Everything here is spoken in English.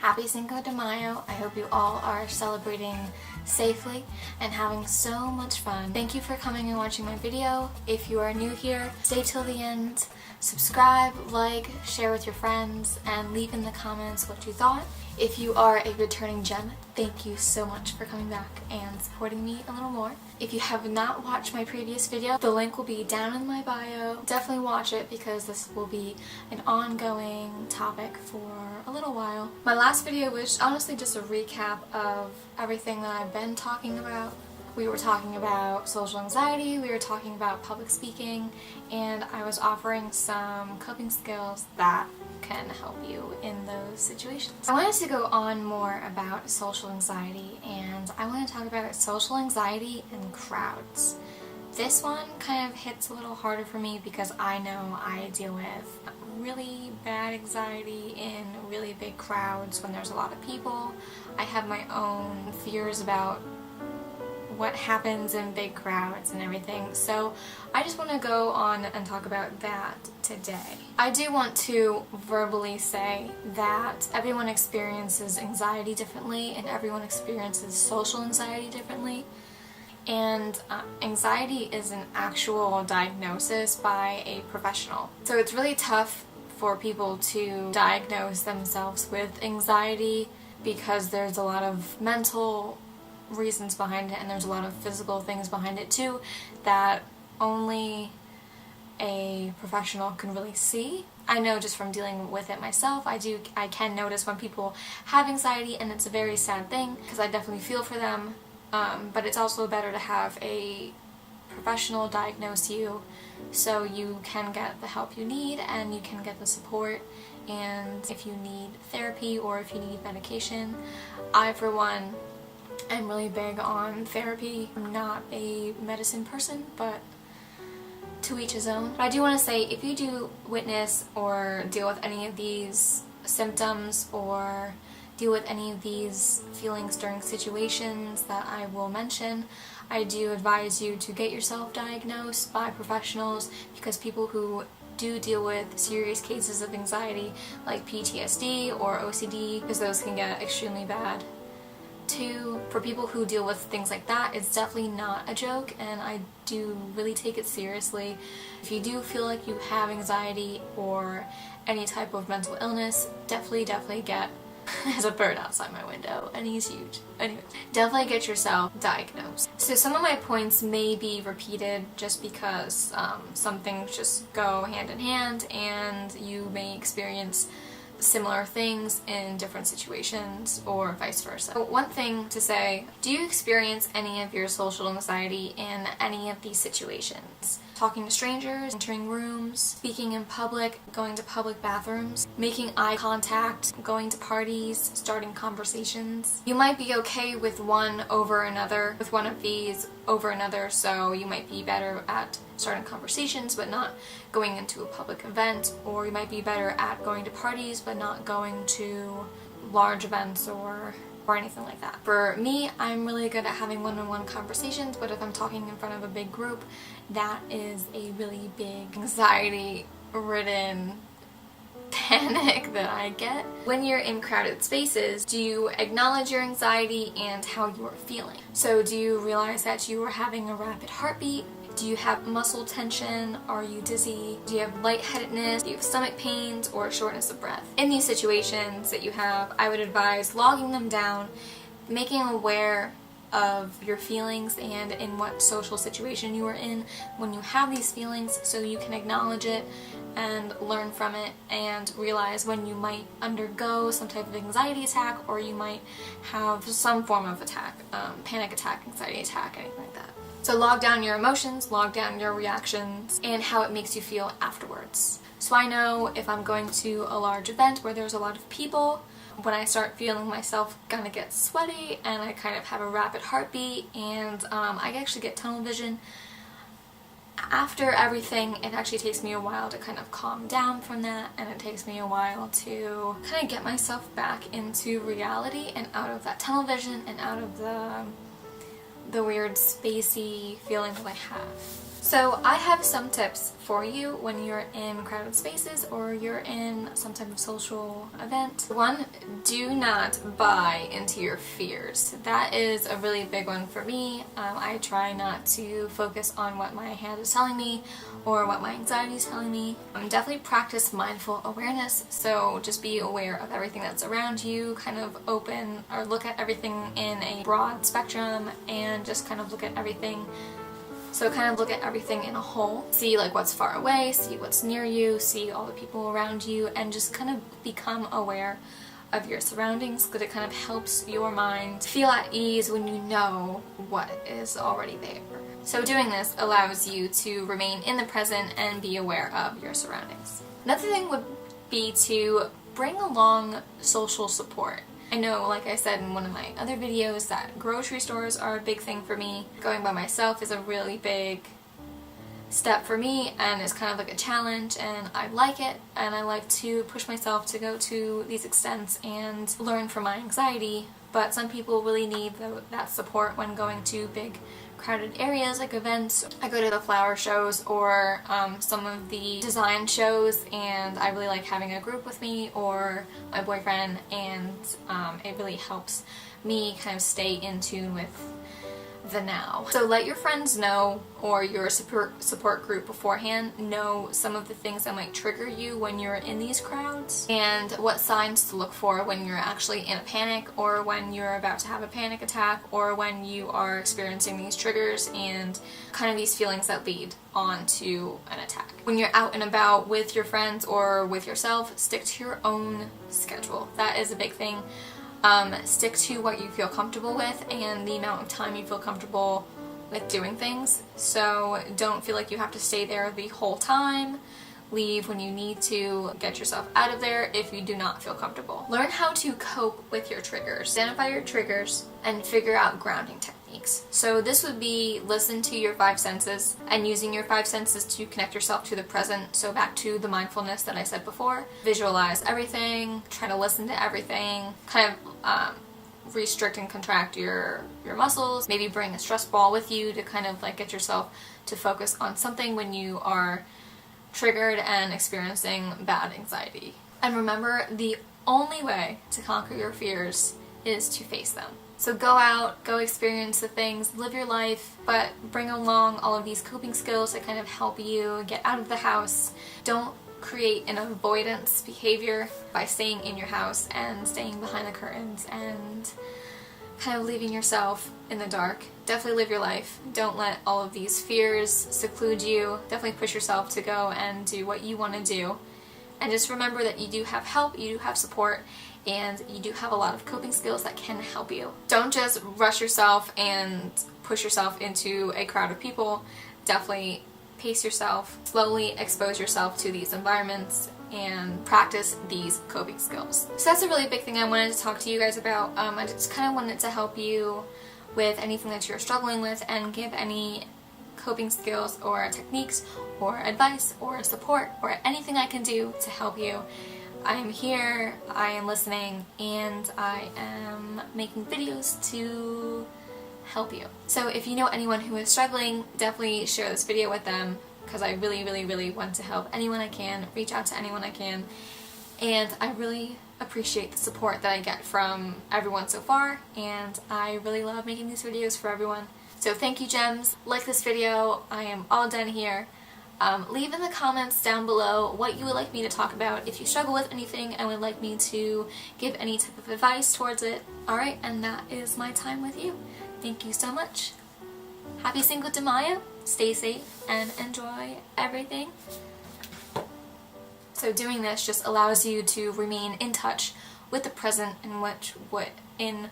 Happy Cinco de Mayo. I hope you all are celebrating safely and having so much fun. Thank you for coming and watching my video. If you are new here, stay till the end. Subscribe, like, share with your friends, and leave in the comments what you thought. If you are a returning gem, thank you so much for coming back and supporting me a little more. If you have not watched my previous video, the link will be down in my bio. Definitely watch it because this will be an ongoing topic for a little while. My last video was honestly just a recap of everything that I've been talking about. We were talking about social anxiety, we were talking about public speaking, and I was offering some coping skills that can help you in those situations. I wanted to go on more about social anxiety, and I want to talk about social anxiety in crowds. This one kind of hits a little harder for me because I know I deal with really bad anxiety in really big crowds when there's a lot of people. I have my own fears about what happens in big crowds and everything, so I just want to go on and talk about that today. I do want to verbally say that everyone experiences anxiety differently and everyone experiences social anxiety differently, and anxiety is an actual diagnosis by a professional. So it's really tough for people to diagnose themselves with anxiety because there's a lot of mental reasons behind it, and there's a lot of physical things behind it too that only a professional can really see. I know just from dealing with it myself, I can notice when people have anxiety, and it's a very sad thing because I definitely feel for them, but it's also better to have a professional diagnose you so you can get the help you need and you can get the support. And if you need therapy or if you need medication, I for one I'm really big on therapy. I'm not a medicine person, but to each his own. But I do want to say, if you do witness or deal with any of these symptoms or deal with any of these feelings during situations that I will mention, I do advise you to get yourself diagnosed by professionals, because people who do deal with serious cases of anxiety like PTSD or OCD, because those can get extremely bad. For people who deal with things like that, it's definitely not a joke, and I do really take it seriously. If you do feel like you have anxiety or any type of mental illness, definitely get there's a bird outside my window and he's huge. Anyway, definitely get yourself diagnosed. So some of my points may be repeated just because some things just go hand in hand and you may experience similar things in different situations or vice versa. But one thing to say, do you experience any of your social anxiety in any of these situations? Talking to strangers, entering rooms, speaking in public, going to public bathrooms, making eye contact, going to parties, starting conversations. You might be okay with one over another, with one of these over another, so you might be better at starting conversations but not going into a public event, or you might be better at going to parties but not going to large events or anything like that. For me, I'm really good at having one-on-one conversations, but if I'm talking in front of a big group, that is a really big anxiety-ridden panic that I get. When you're in crowded spaces, do you acknowledge your anxiety and how you are feeling? So do you realize that you are having a rapid heartbeat? Do you have muscle tension? Are you dizzy? Do you have lightheadedness? Do you have stomach pains or shortness of breath? In these situations that you have, I would advise logging them down, making aware of your feelings and in what social situation you are in when you have these feelings, so you can acknowledge it and learn from it and realize when you might undergo some type of anxiety attack, or you might have some form of attack, panic attack, anxiety attack, anything like that. So log down your emotions, log down your reactions, and how it makes you feel afterwards. So I know if I'm going to a large event where there's a lot of people, when I start feeling myself kind of get sweaty and I kind of have a rapid heartbeat and I actually get tunnel vision, after everything, it actually takes me a while to kind of calm down from that, and it takes me a while to kind of get myself back into reality and out of that tunnel vision and out of the weird spacey feelings that I have. So I have some tips for you when you're in crowded spaces or you're in some type of social event. One, do not buy into your fears. That is a really big one for me. I try not to focus on what my head is telling me or what my anxiety is telling me. Definitely practice mindful awareness, so just be aware of everything that's around you, kind of open or look at everything in a broad spectrum and just kind of look at everything. So kind of look at everything in a whole. See like what's far away, see what's near you, see all the people around you, and just kind of become aware of your surroundings, because it kind of helps your mind feel at ease when you know what is already there. So doing this allows you to remain in the present and be aware of your surroundings. Another thing would be to bring along social support. I know, like I said in one of my other videos, that grocery stores are a big thing for me. Going by myself is a really big step for me, and it's kind of like a challenge, and I like it, and I like to push myself to go to these extents and learn from my anxiety. But some people really need that support when going to big crowded areas like events. I go to the flower shows or some of the design shows, and I really like having a group with me or my boyfriend, and it really helps me kind of stay in tune with the now. So let your friends know, or your support group beforehand know, some of the things that might trigger you when you're in these crowds, and what signs to look for when you're actually in a panic, or when you're about to have a panic attack, or when you are experiencing these triggers and kind of these feelings that lead on to an attack. When you're out and about with your friends or with yourself, stick to your own schedule. That is a big thing. Stick to what you feel comfortable with and the amount of time you feel comfortable with doing things. So don't feel like you have to stay there the whole time. Leave when you need to. Get yourself out of there if you do not feel comfortable. Learn how to cope with your triggers. Identify your triggers and figure out grounding techniques. So this would be listen to your five senses and using your five senses to connect yourself to the present. So back to the mindfulness that I said before. Visualize everything. Try to listen to everything. Kind of restrict and contract your muscles. Maybe bring a stress ball with you to kind of like get yourself to focus on something when you are triggered and experiencing bad anxiety. And remember, the only way to conquer your fears is to face them. So go out, go experience the things, live your life, but bring along all of these coping skills that kind of help you get out of the house. Don't create an avoidance behavior by staying in your house and staying behind the curtains and kind of leaving yourself in the dark. Definitely live your life. Don't let all of these fears seclude you. Definitely push yourself to go and do what you want to do. And just remember that you do have help, you do have support, and you do have a lot of coping skills that can help you. Don't just rush yourself and push yourself into a crowd of people. Definitely pace yourself, slowly expose yourself to these environments, and practice these coping skills. So that's a really big thing I wanted to talk to you guys about. I just kind of wanted to help you with anything that you're struggling with and give any coping skills or techniques or advice or support or anything I can do to help you. I am here, I am listening, and I am making videos to help you. So if you know anyone who is struggling, definitely share this video with them, because I really, really, really want to help anyone I can, reach out to anyone I can, and I really appreciate the support that I get from everyone so far, and I really love making these videos for everyone. So thank you, gems. Like this video. I am all done here. Leave in the comments down below what you would like me to talk about, if you struggle with anything and would like me to give any type of advice towards it. Alright, and that is my time with you. Thank you so much. Happy Cinco de Mayo. Stay safe and enjoy everything. So doing this just allows you to remain in touch with the present and what in